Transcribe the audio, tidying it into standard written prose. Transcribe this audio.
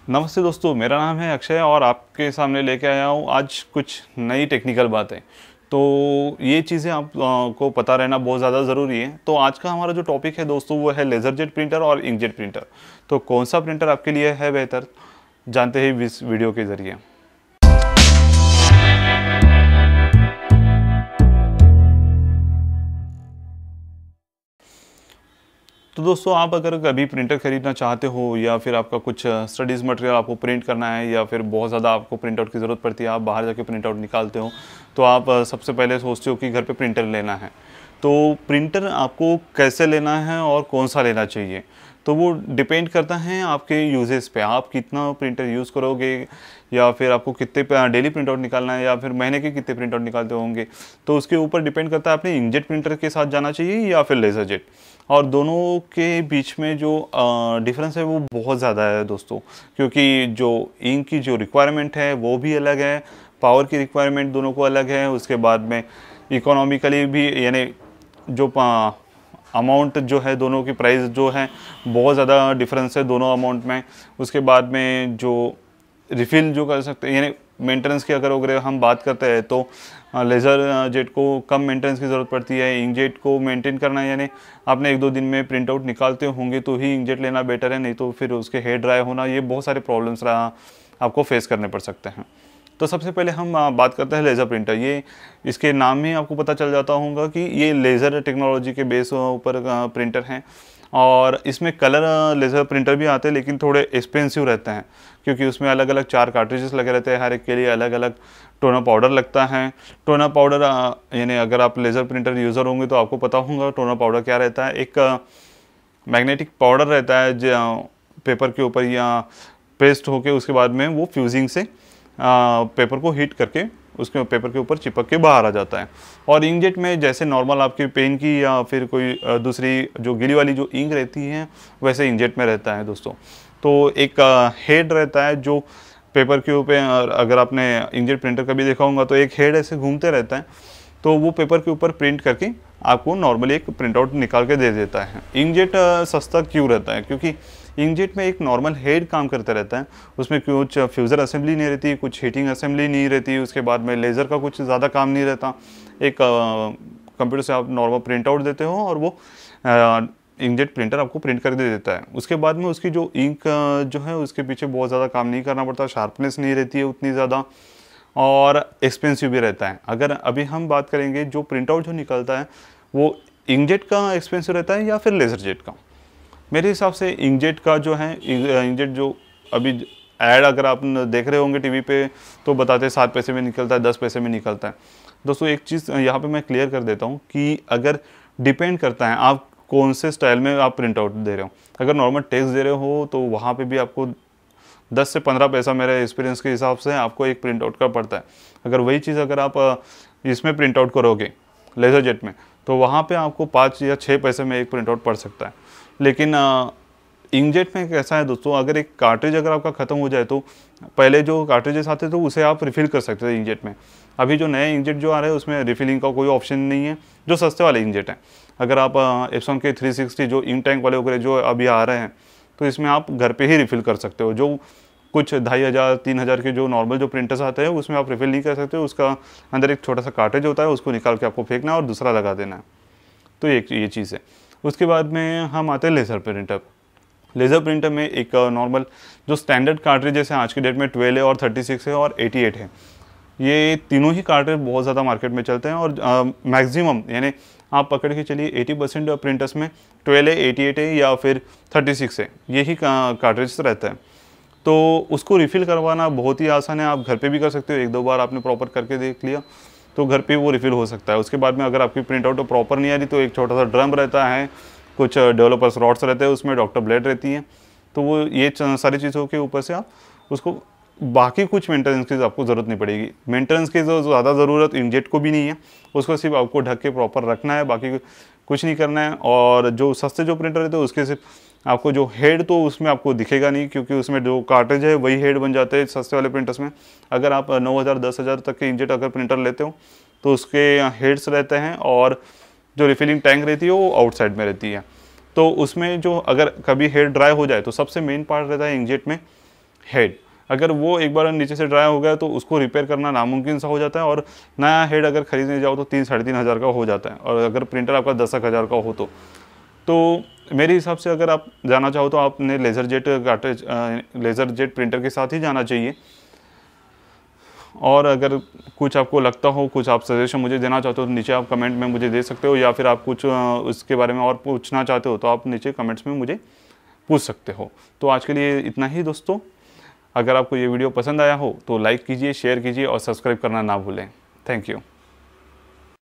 नमस्ते दोस्तों, मेरा नाम है अक्षय और आपके सामने लेके आया हूँ आज कुछ नई टेक्निकल बातें। तो ये चीज़ें आप को पता रहना बहुत ज़्यादा ज़रूरी है। तो आज का हमारा जो टॉपिक है दोस्तों वो है लेज़र जेट प्रिंटर और इंकजेट प्रिंटर। तो कौन सा प्रिंटर आपके लिए है बेहतर, जानते हैं इस वीडियो के ज़रिए। तो दोस्तों, आप अगर कभी प्रिंटर ख़रीदना चाहते हो या फिर आपका कुछ स्टडीज़ मटेरियल आपको प्रिंट करना है या फिर बहुत ज़्यादा आपको प्रिंट आउट की ज़रूरत पड़ती है, आप बाहर जाके प्रिंट आउट निकालते हो, तो आप सबसे पहले सोचते हो कि घर पे प्रिंटर लेना है। तो प्रिंटर आपको कैसे लेना है और कौन सा लेना चाहिए, तो वो डिपेंड करता है आपके यूजेस पे। आप कितना प्रिंटर यूज़ करोगे या फिर आपको कितने डेली प्रिंट आउट निकालना है या फिर महीने के कितने प्रिंट आउट निकालते होंगे, तो उसके ऊपर डिपेंड करता है आपने इंकजेट प्रिंटर के साथ जाना चाहिए या फिर लेज़र जेट। और दोनों के बीच में जो डिफरेंस है वो बहुत ज़्यादा है दोस्तों, क्योंकि जो इंक की जो रिक्वायरमेंट है वो भी अलग है, पावर की रिक्वायरमेंट दोनों को अलग है। उसके बाद में इकोनॉमिकली भी, यानी जो अमाउंट जो है, दोनों की प्राइस जो है बहुत ज़्यादा डिफरेंस है दोनों अमाउंट में। उसके बाद में जो रिफ़िल जो कर सकते हैं, यानी मेंटेनेंस की अगर हम बात करते हैं तो लेज़र जेट को कम मेंटेनेंस की ज़रूरत पड़ती है। इंकजेट को मेंटेन करना, यानी आपने 1-2 दिन में प्रिंट आउट निकालते होंगे तो ही इंकजेट लेना बेटर है, नहीं तो फिर उसके हेयर ड्राई होना, ये बहुत सारे प्रॉब्लम्स आपको फेस करने पड़ सकते हैं। तो सबसे पहले हम बात करते हैं लेज़र प्रिंटर। ये इसके नाम में आपको पता चल जाता होगा कि ये लेज़र टेक्नोलॉजी के बेस ऊपर प्रिंटर हैं। और इसमें कलर लेज़र प्रिंटर भी आते हैं, लेकिन थोड़े एक्सपेंसिव रहते हैं, क्योंकि उसमें अलग अलग 4 कार्ट्रिजेस लगे रहते हैं, हर एक के लिए अलग अलग टोनर पाउडर लगता है। टोनर पाउडर यानी अगर आप लेज़र प्रिंटर यूज़र होंगे तो आपको पता होगा टोनर पाउडर क्या रहता है। एक मैग्नेटिक पाउडर रहता है जो पेपर के ऊपर या पेस्ट होके उसके बाद में वो फ्यूजिंग से पेपर को हीट करके उसके पेपर के ऊपर चिपक के बाहर आ जाता है। और इंकजेट में जैसे नॉर्मल आपकी पेन की या फिर कोई दूसरी जो गीली वाली जो इंक रहती है, वैसे इंकजेट में रहता है दोस्तों। तो एक हेड रहता है जो पेपर के ऊपर, अगर आपने इंकजेट प्रिंटर कभी देखा होगा तो एक हेड ऐसे घूमते रहता है, तो वो पेपर के ऊपर प्रिंट करके आपको नॉर्मली एक प्रिंट आउट निकाल के दे देता है। इंकजेट सस्ता क्यों रहता है, क्योंकि इंकजेट में एक नॉर्मल हेड काम करता रहता है, उसमें कुछ फ्यूज़र असेंबली नहीं रहती, कुछ हीटिंग असेंबली नहीं रहती, उसके बाद में लेज़र का कुछ ज़्यादा काम नहीं रहता। एक कंप्यूटर से आप नॉर्मल प्रिंट आउट देते हो और वो इंकजेट प्रिंटर आपको प्रिंट कर दे देता है। उसके बाद में उसकी जो इंक जो है उसके पीछे बहुत ज़्यादा काम नहीं करना पड़ता, शार्पनेस नहीं रहती है उतनी ज़्यादा, और एक्सपेंसिव भी रहता है। अगर अभी हम बात करेंगे जो प्रिंट आउट जो निकलता है वो इंकजेट का एक्सपेंसिव रहता है या फिर लेज़र जेट का, मेरे हिसाब से इंकजेट का जो है, इंकजेट जो अभी ऐड अगर आप देख रहे होंगे टीवी पे तो बताते हैं 7 पैसे में निकलता है, 10 पैसे में निकलता है। दोस्तों, एक चीज़ यहाँ पे मैं क्लियर कर देता हूँ कि अगर डिपेंड करता है आप कौन से स्टाइल में आप प्रिंट आउट दे रहे हो। अगर नॉर्मल टेक्स्ट दे रहे हो तो वहाँ पे भी आपको 10 से 15 पैसा मेरे एक्सपीरियंस के हिसाब से आपको एक प्रिंट आउट का पड़ता है। अगर वही चीज़ अगर आप इसमें प्रिंट आउट करोगे लेज़र जेट में, तो वहाँ पे आपको 5 या 6 पैसे में एक प्रिंट आउट पड़ सकता है। लेकिन इंकजेट में कैसा है दोस्तों, अगर एक कार्ट्रिज अगर आपका ख़त्म हो जाए तो पहले जो कार्ट्रिजेस आते तो उसे आप रिफ़िल कर सकते थे इंकजेट में। अभी जो नए इंकजेट जो आ रहे हैं उसमें रिफ़िलिंग का कोई ऑप्शन नहीं है, जो सस्ते वाले इंकजेट हैं। अगर आप एप्सन के 360 जो इंक टैंक वाले वगैरह जो अभी आ रहे हैं, तो इसमें आप घर पे ही रिफ़िल कर सकते हो। जो कुछ 2500-3000 के जो नॉर्मल जो प्रिंटर्स आते हैं उसमें आप रिफ़िल नहीं कर सकते, उसका अंदर एक छोटा सा कार्ट्रिज होता है, उसको निकाल के आपको फेंकना है और दूसरा लगा देना है। तो ये चीज़ है। उसके बाद में हम आते हैं लेज़र प्रिंटर। लेज़र प्रिंटर में एक नॉर्मल जो स्टैंडर्ड कार्ट्रिजेस हैं आज की डेट में 12 है और 36 है और 88 है। ये तीनों ही कार्ट्रिज बहुत ज़्यादा मार्केट में चलते हैं और मैक्सिमम, यानी आप पकड़ के चलिए 80% प्रिंटर्स में 12 है, 88 है या फिर 36 है, यही कार्ट्रिज रहता है। तो उसको रिफ़िल करवाना बहुत ही आसान है, आप घर पे भी कर सकते हो। 1-2 बार आपने प्रॉपर करके देख लिया तो घर पे वो रिफ़िल हो सकता है। उसके बाद में अगर आपकी प्रिंट आउट प्रॉपर नहीं आ रही तो एक छोटा सा ड्रम रहता है, कुछ डेवलपर्स रॉड्स रहते हैं, उसमें डॉक्टर ब्लेड रहती है, तो वो ये सारी चीज़ों के ऊपर से आप उसको, बाकी कुछ मेंटेनेंस की आपको ज़रूरत नहीं पड़ेगी। मेंटेनेंस की जो ज़्यादा ज़रूरत इंकजेट को भी नहीं है, उसको सिर्फ आपको ढक के प्रॉपर रखना है, बाकी कुछ नहीं करना है। और जो सस्ते जो प्रिंटर रहते हैं उसके सिर्फ आपको जो हेड तो उसमें आपको दिखेगा नहीं, क्योंकि उसमें जो कार्ट्रिज है वही हेड बन जाते हैं सस्ते वाले प्रिंटर्स में। अगर आप 9000-10,000 तक के इंकजेट अगर प्रिंटर लेते हो तो उसके हेड्स रहते हैं और जो रिफिलिंग टैंक रहती है वो आउटसाइड में रहती है। तो उसमें जो अगर कभी हेड ड्राई हो जाए तो सबसे मेन पार्ट रहता है इंकजेट में हेड, अगर वो एक बार नीचे से ड्राई हो गया तो उसको रिपेयर करना नामुमकिन सा हो जाता है, और नया हेड अगर खरीदने जाओ तो 3-3.5 हज़ार का हो जाता है, और अगर प्रिंटर आपका 10-1 हज़ार का हो तो मेरे हिसाब से अगर आप जाना चाहो तो आपने लेज़र जेट प्रिंटर के साथ ही जाना चाहिए। और अगर कुछ आपको लगता हो, कुछ आप सजेशन मुझे देना चाहते हो तो नीचे आप कमेंट में मुझे दे सकते हो, या फिर आप कुछ उसके बारे में और पूछना चाहते हो तो आप नीचे कमेंट्स में मुझे पूछ सकते हो। तो आज के लिए इतना ही दोस्तों। अगर आपको ये वीडियो पसंद आया हो तो लाइक कीजिए, शेयर कीजिए और सब्सक्राइब करना ना भूलें। Thank you.